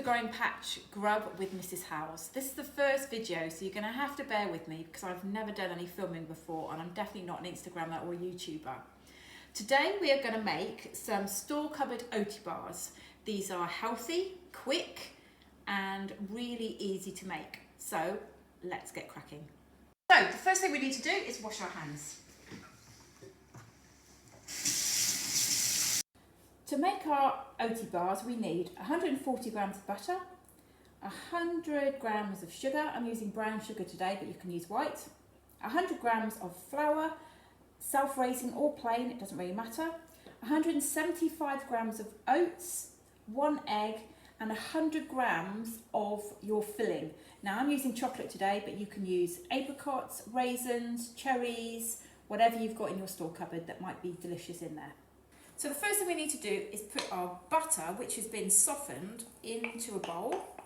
the Growing Patch Grub with Mrs. Howes. This is the first video, so you're going to have to bear with me because I've never done any filming before and I'm definitely not an Instagrammer or YouTuber. Today we are going to make some store cupboard oaty bars. These are healthy, quick and really easy to make. So let's get cracking. So the first thing we need to do is wash our hands. To make our oaty bars, we need 140 grams of butter, 100 grams of sugar. I'm using brown sugar today, but you can use white. 100 grams of flour, self-raising or plain, it doesn't really matter. 175 grams of oats, 1 egg, and 100 grams of your filling. Now I'm using chocolate today, but you can use apricots, raisins, cherries, whatever you've got in your store cupboard that might be delicious in there. So the first thing we need to do is put our butter, which has been softened, into a bowl,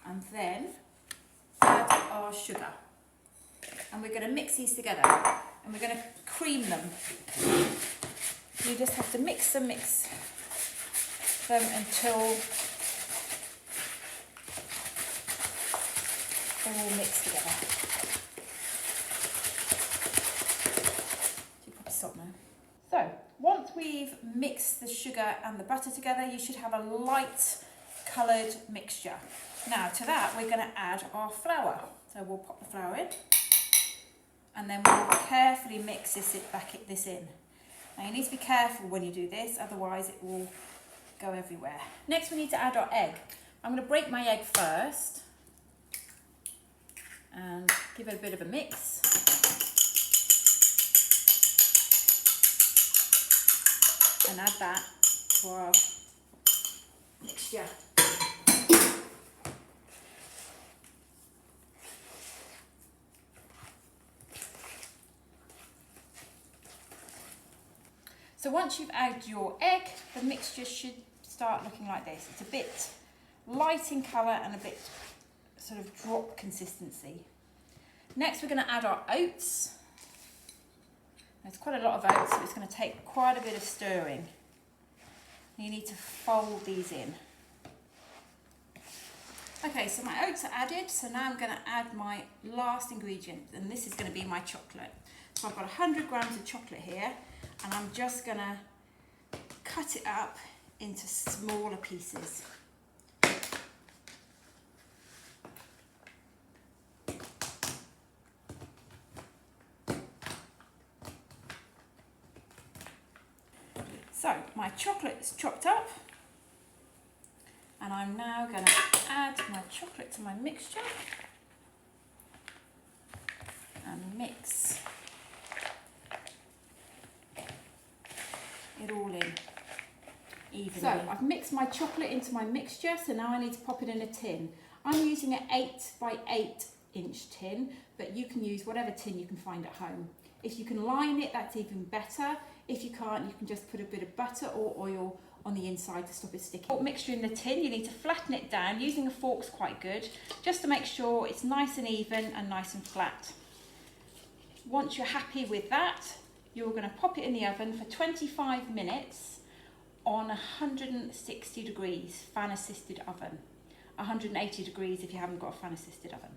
and then add our sugar. And we're going to mix these together, and we're going to cream them. You just have to mix them until they're all mixed together. You probably stop now. So, once we've mixed the sugar and the butter together, you should have a light coloured mixture. Now to that we're going to add our flour. So we'll pop the flour in and then we'll carefully mix this in. Now you need to be careful when you do this, otherwise it will go everywhere. Next we need to add our egg. I'm going to break my egg first and give it a bit of a mix. And add that to our mixture. So once you've added your egg, the mixture should start looking like this. It's a bit light in colour and a bit sort of drop consistency. Next we're going to add our oats. There's quite a lot of oats, so it's going to take quite a bit of stirring. You need to fold these in. Okay, so my oats are added, so now I'm going to add my last ingredient, and this is going to be my chocolate. So I've got 100 grams of chocolate here, and I'm just going to cut it up into smaller pieces. So my chocolate is chopped up, and I'm now going to add my chocolate to my mixture and mix it all in evenly. So I've mixed my chocolate into my mixture, so now I need to pop it in a tin. I'm using an 8 by 8 inch tin, but you can use whatever tin you can find at home. If you can line it, that's even better. If you can't, you can just put a bit of butter or oil on the inside to stop it sticking. Mixture in the tin, you need to flatten it down. Using a fork's quite good, just to make sure it's nice and even and nice and flat. Once you're happy with that, you're going to pop it in the oven for 25 minutes on 160 degrees, fan assisted oven. 180 degrees if you haven't got a fan assisted oven.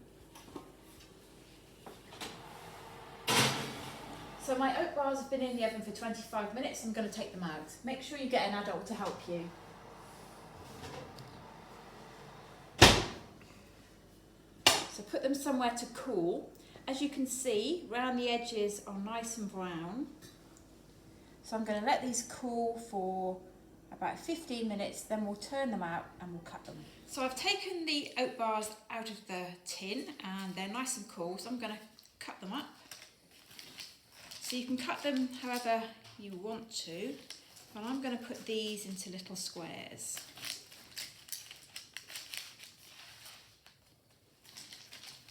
So my oat bars have been in the oven for 25 minutes. I'm going to take them out. Make sure you get an adult to help you. So put them somewhere to cool. As you can see, round the edges are nice and brown. So I'm going to let these cool for about 15 minutes, then we'll turn them out and we'll cut them. So I've taken the oat bars out of the tin and they're nice and cool, so I'm going to cut them up. So you can cut them however you want to, but I'm going to put these into little squares.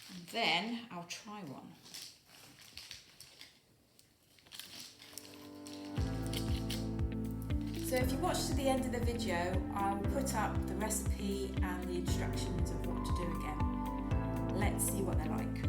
And then I'll try one. So if you watch to the end of the video, I will put up the recipe and the instructions of what to do again. Let's see what they're like.